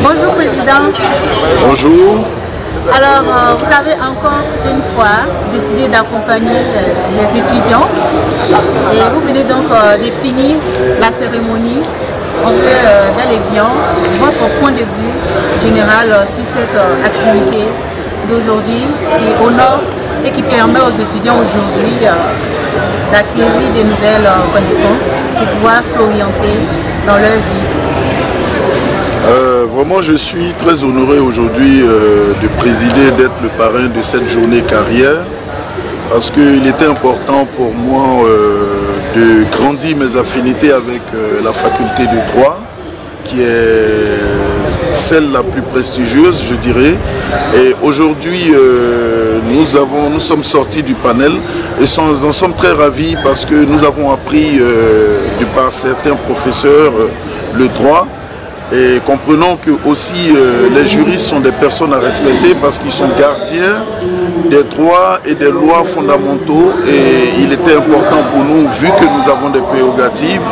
Bonjour Président. Bonjour. Alors, vous avez encore une fois décidé d'accompagner les étudiants et vous venez donc de finir la cérémonie. On veut bel et bien votre point de vue général sur cette activité d'aujourd'hui qui honore et qui permet aux étudiants aujourd'hui d'acquérir de nouvelles connaissances pour pouvoir s'orienter dans leur vie. Vraiment, je suis très honoré aujourd'hui de présider, d'être le parrain de cette journée carrière, parce qu'il était important pour moi de grandir mes affinités avec la faculté de droit, qui est celle la plus prestigieuse, je dirais. Et aujourd'hui, nous sommes sortis du panel et en sommes très ravis parce que nous avons appris de par certains professeurs le droit. Et comprenons que aussi les juristes sont des personnes à respecter parce qu'ils sont gardiens des droits et des lois fondamentaux, et il était important pour nous, vu que nous avons des prérogatives,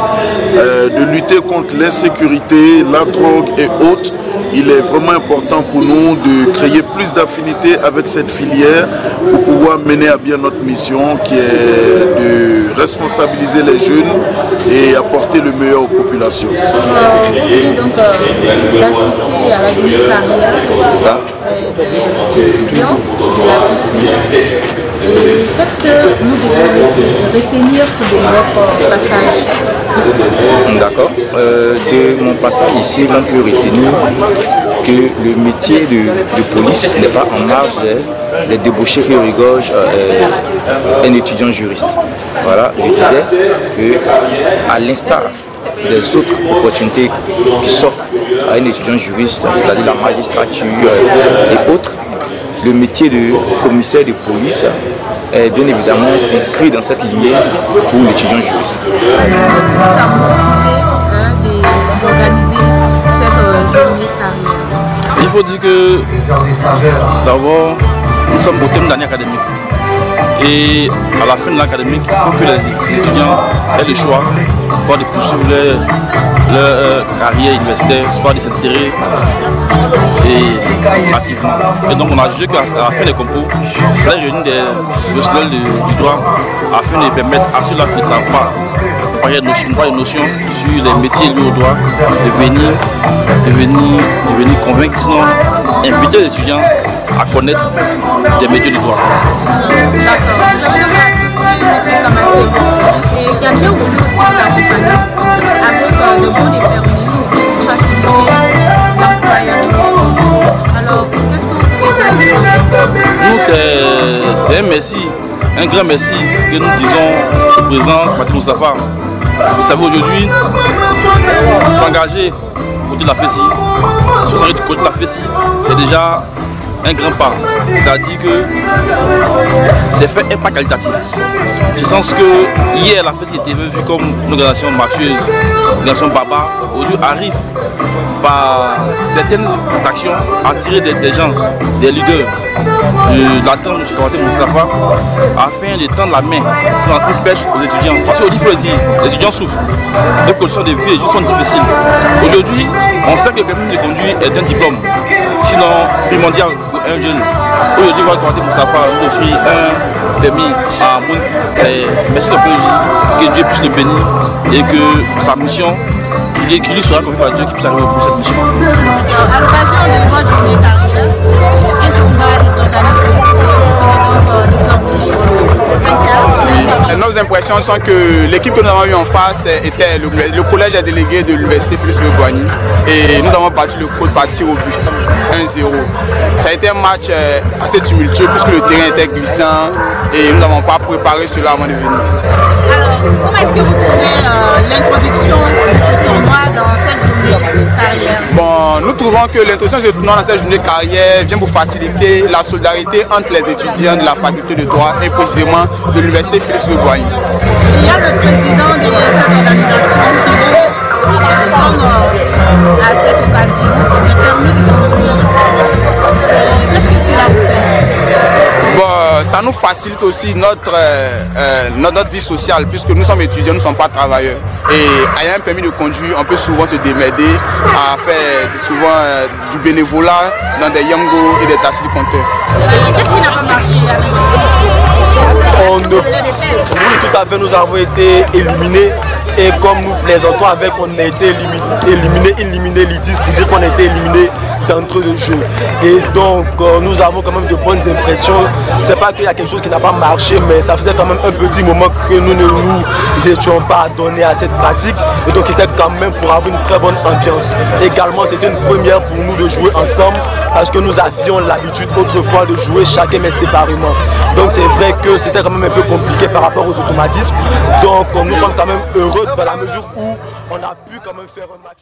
de lutter contre l'insécurité, la drogue et autres. Il est vraiment important pour nous de créer plus d'affinités avec cette filière pour pouvoir mener à bien notre mission qui est de responsabiliser les jeunes et apporter le meilleur aux populations. Vous venez donc d'assister à la journée carrière des étudiants de la piscine. Qu'est-ce que nous devons retenir de votre passage ici? D'accord. De mon passage ici, on peut retenir que le métier de police n'est pas en marge des débauchés que regorge un étudiant juriste. Voilà, je disais qu'à l'instar des autres opportunités qui s'offrent à un étudiant juriste, c'est-à-dire la magistrature et autres, le métier de commissaire de police est bien évidemment s'inscrit dans cette lignée pour l'étudiant juriste. Il faut dire que d'abord, nous sommes au terme d'année académique. Et à la fin de l'académique, il faut que les étudiants aient le choix soit de poursuivre leur carrière universitaire, soit de s'insérer activement. Et donc on a jugé qu'à la fin des concours, il fallait réunir des professionnels du droit afin de permettre à ceux-là qui ne savent pas une notion sur les métiers liés au droit, de venir convaincre, sinon inviter les étudiants à connaître des métiers du droit. Et il y a bien voulu aussi d'accompagner avec de bons permis pour faciliter l'employabilité. Alors, qu'est-ce que vous pouvez dire? Nous, c'est un merci, un grand merci que nous disons au président Patrick Moustapha. Vous savez, aujourd'hui, s'engager côté de la FESI, côté de la FESI, c'est déjà un grand pas. C'est-à-dire que c'est fait un pas qualitatif. Je sens que hier la FESI était vue comme une organisation mafieuse, une organisation barbare. Aujourd'hui arrive par certaines actions à tirer des gens, des leaders de la tente de M. Moustapha afin de tendre la main pour une pêche aux étudiants. Parce qu'aujourd'hui, il faut le dire, les étudiants souffrent. Les conditions de vie sont difficiles. Aujourd'hui, on sait que le permis de conduire est un diplôme, sinon primordial pour un jeune. Aujourd'hui, on va tenter Moustapha nous offrir un permis à Moun. Merci que Dieu puisse le bénir et que sa mission, qu'il lui sera confié par Dieu, qu'il puisse arriver pour cette mission. À l'occasion de votre journée carrière, un tournoi est organisé Nos impressions sont que l'équipe que nous avons eue en face était le collège des délégués de l'université Félix-Houphouët-Boigny et nous avons battu le coup de partir au but 1-0. Ça a été un match assez tumultueux puisque le terrain était glissant et nous n'avons pas préparé cela avant de venir. Alors, comment est-ce que vous trouvez l'introduction de ce tournoi dans cette journée carrière? Bon, nous trouvons que l'introduction de ce tournoi dans cette journée carrière vient pour faciliter la solidarité entre les étudiants de la faculté de droit et précisément de l'université Félix-Houphouët-Boigny. Il y a le président de cette organisation qui répond à cette occasion qui permet de conduire. Qu'est-ce que cela vous fait? Bon, ça nous facilite aussi notre vie sociale, puisque nous sommes étudiants, nous ne sommes pas travailleurs. Et ayant un permis de conduire, on peut souvent se démerder à faire souvent du bénévolat dans des yangos et des taxis-compteurs. Qu'est-ce qui n'a pas marché avec oui, tout à fait, nous avons été éliminés. Et comme nous plaisantons avec, on a été éliminé l'ITIS pour dire qu'on a été éliminé d'entrée de jeu. Et donc nous avons quand même de bonnes impressions. C'est pas qu'il y a quelque chose qui n'a pas marché, mais ça faisait quand même un petit moment que nous ne nous étions pas donnés à cette pratique. Et donc c'était quand même pour avoir une très bonne ambiance. Également, c'était une première pour nous de jouer ensemble parce que nous avions l'habitude autrefois de jouer chacun mais séparément. Donc c'est vrai que c'était quand même un peu compliqué par rapport aux automatismes. Donc nous sommes quand même heureux dans la mesure où on a pu quand même faire un match.